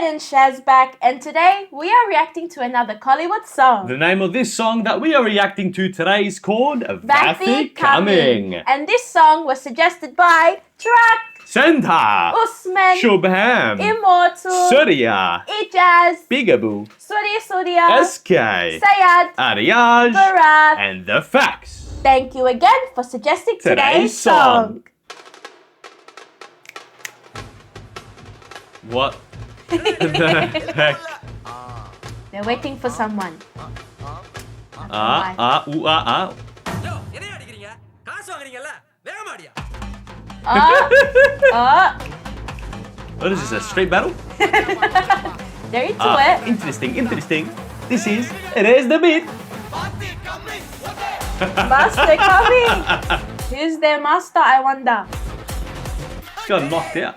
Ed and Shaz back, and today we are reacting to another Kollywood song. The name of this song that we are reacting to today is called Vathi Coming. And this song was suggested by Truck, Senta, Usman, Shubham, Immortal, Surya, Ijaz, Bigaboo, Surya, SK, Sayad, Ariyaj, Bharat. and The Facts. Thank you again for suggesting today's song. What the heck? They're waiting for someone. What is this, a street battle? They're into it. Interesting. This is Raise the Beat. Master coming. Who's their master, I wonder? Got knocked out.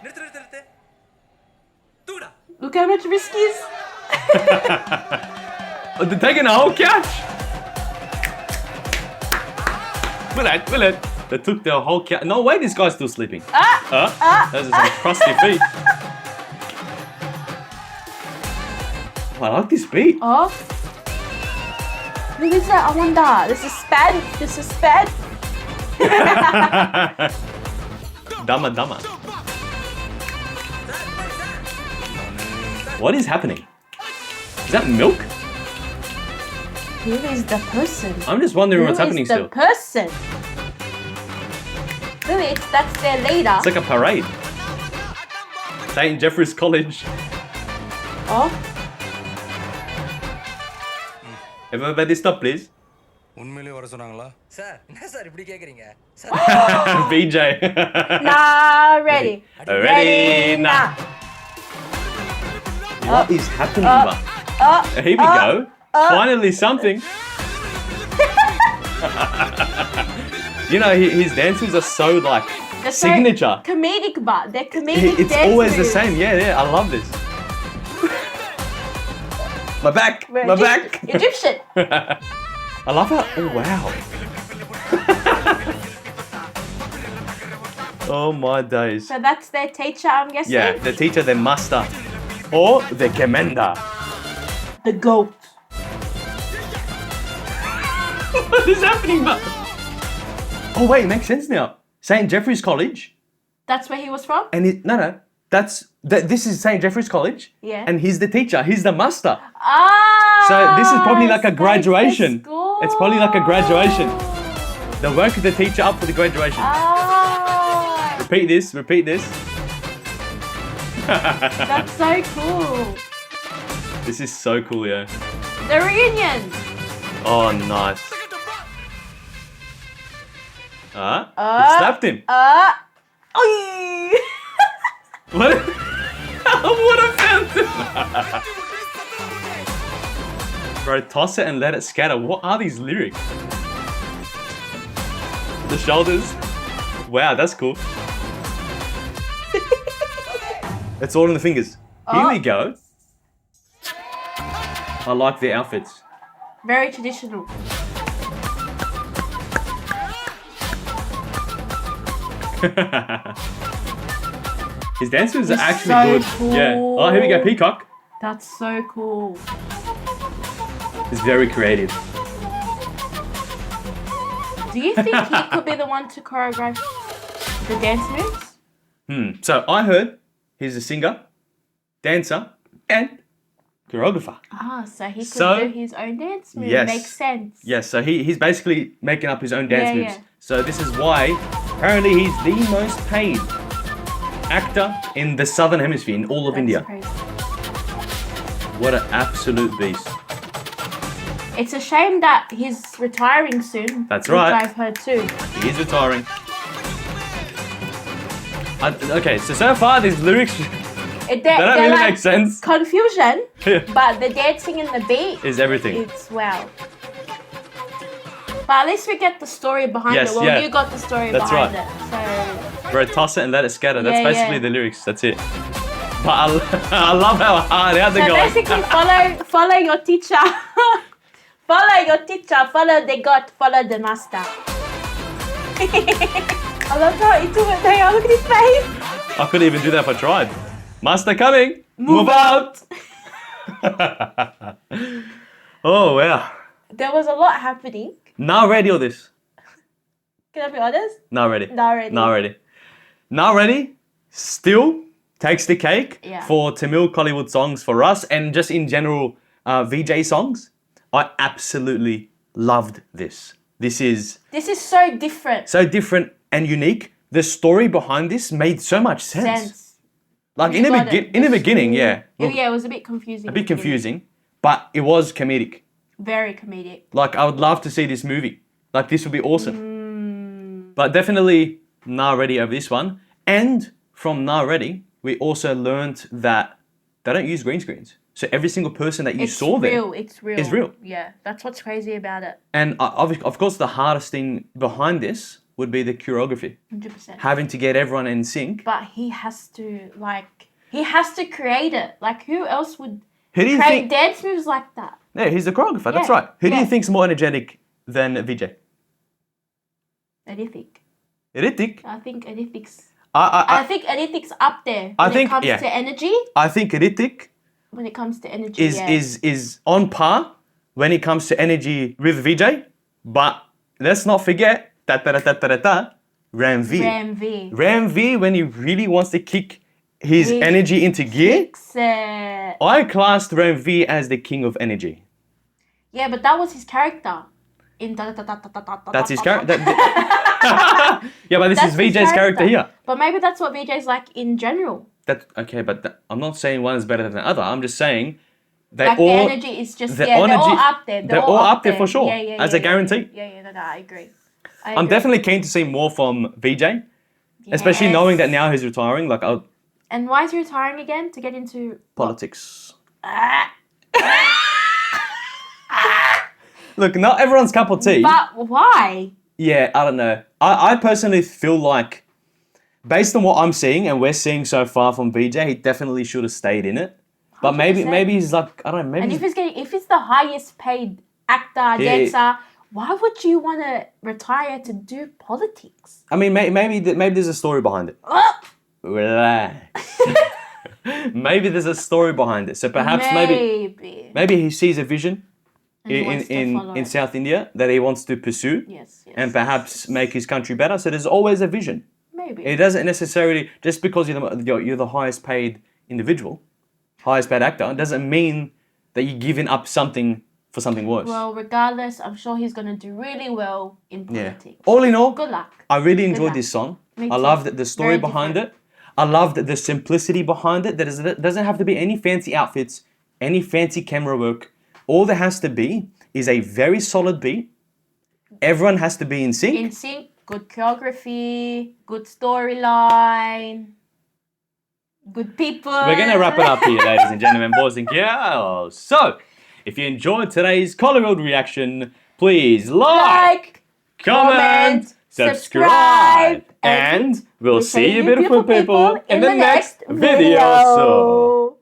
Look how much riskies. They're taking a whole couch. Will it? They took the whole couch. No way, this guy's still sleeping. Those are some crusty feet. Oh, I like this beat. Oh. Who is that? I wonder. This is Spad. Dama. What is happening? Is that milk? Who is the person? I'm just wondering what's happening Who is the person? Louis, that's their leader. It's like a parade. St. Jeffrey's College. Oh. Everybody stop, please. உண்மையிலே வர சொன்னாங்களா sir என்ன sir இப்படி கேக்குறீங்க BJ. Nah, ready. Ready, nah. What is happening, but? Here we go. Finally something. You know, his dances are so like They're signature. So comedic, but they're comedic. It's dance always the moves. same. Yeah. I love this. My back. Egyptian. I love how. Oh wow. Oh my days. So that's their teacher, I'm guessing. Yeah, the teacher, the master, or the commander. The goat. What is happening, man? Oh wait, it makes sense now. St. Jeffrey's College, That's where he was from? and this is St. Jeffrey's College. Yeah. And he's the teacher. He's the master. Ah! So this is probably like a so graduation. it's the school. It's probably like a graduation. They'll work the teacher up for the graduation. Ah! Repeat this. That's so cool. This is so cool, yeah. The reunion. Oh, nice. He slapped him. Oy! What? What a fountain! Bro, toss it and let it scatter. What are these lyrics? The shoulders. Wow, that's cool. It's all in the fingers. Here we go. I like the outfits. Very traditional. His dance moves are It's actually so good. Yeah. Oh, here we go. Peacock. That's so cool. It's very creative. Do you think he could be the one to choreograph the dance moves? So I heard he's a singer, dancer, and choreographer. So he could So- do his own dance moves. Yes. Makes sense. Yes, so he's basically making up his own dance Yeah, moves. yeah. So this is why apparently he's the most paid actor in the Southern Hemisphere, in all of That's India. crazy. What an absolute beast. It's a shame that he's retiring soon. That's which right. I've heard too. He is retiring. Okay, so far these lyrics, They they don't really make sense. Confusion, but the dancing and the beat Is everything. it's wow. But at least we get the story behind Yes, it. Well, yeah. you got the story That's behind right. it. So Bro, toss it and let it scatter. That's Yeah, basically yeah. the lyrics. That's it. But I love how hard out they're So going. basically, follow your teacher. Follow your teacher. Follow the God. Follow the master. I love how into it they are. Look at his face. I couldn't even do that if I tried. Master coming. Move out. Oh wow. There was a lot happening. Not ready or this? Can I be honest? Not ready. Not ready. Not ready. Not ready. Still takes the cake Yeah. for Tamil Kollywood songs for us, and just in general VJ songs. I absolutely loved this. This is This is so different. so different and unique. The story behind this made so much sense. Like in You got the it. in the beginning, yeah, Yeah, it was a bit confusing. a bit confusing, but it was comedic. Very comedic. Like I would love to see this movie. Like this would be awesome. Mm. But definitely Nah Ready over this one. And from Nah Ready, we also learned that they don't use green screens. So every single person that you It's saw real. there, It's real. is real. Yeah, that's what's crazy about it. and of course the hardest thing behind this would be the choreography. 100%. Having to get everyone in sync. But he has to create it. Like who else would Who do you create think? dance moves like that? Yeah, he's the choreographer. That's Yeah, right. Who do you yeah. think's more energetic than VJ? Anything. Ritik. I think anything's. I I think anything's up there I when think- it comes yeah. to energy. I think Ritik When it comes to energy, is yeah. is on par when it comes to energy with VJ, but let's not forget Ram V. Ram V. Ram V, when he really wants to kick his He energy into gear, Fix it. I classed Ram V as the king of energy. Yeah, but that was his character. In That's his character. Yeah, but this That's is his VJ's character here. But maybe that's what VJ's like in general. That okay, but I'm not saying one is better than the other. I'm just saying they Like all the energy is just the they're all energy- up there. they're all up there for sure, as a guarantee. No, I agree. I'm definitely keen to see more from VJ, especially knowing that now he's retiring. Like And why is he retiring again? To get into politics. Ah, Look, not everyone's cup of tea. but why? Yeah, I don't know. I personally feel like, based on what I'm seeing and we're seeing so far from VJ, he definitely should have stayed in it. But maybe 100%. he's like, I don't know, maybe And he's- if he's the highest paid actor, Yeah. dancer, why would you want to retire to do politics? I mean, maybe there's a story behind it. Ugh. Relax. Maybe there's a story behind it. So perhaps maybe he sees a vision And he wants to follow in it. South India that he wants to pursue Yes. and perhaps make his country better. So there's always a vision. Maybe. It doesn't necessarily, just because you're the highest paid individual, highest paid actor, doesn't mean that you're giving up something for something worse. Well, regardless, I'm sure he's going to do really well in Yeah. politics. All in all, Good luck. I really enjoyed luck. this song. Me I too. love the story Very behind different. it. I love the simplicity behind it. That doesn't have to be any fancy outfits, any fancy camera work. All there has to be is a very solid beat. Everyone has to be in sync. In sync, good choreography, good storyline, good people. We're going to wrap it up here, ladies and gentlemen, boys and girls. So, if you enjoyed today's Kollywood reaction, please like, comment, subscribe, and we'll see you beautiful people in the next video. So.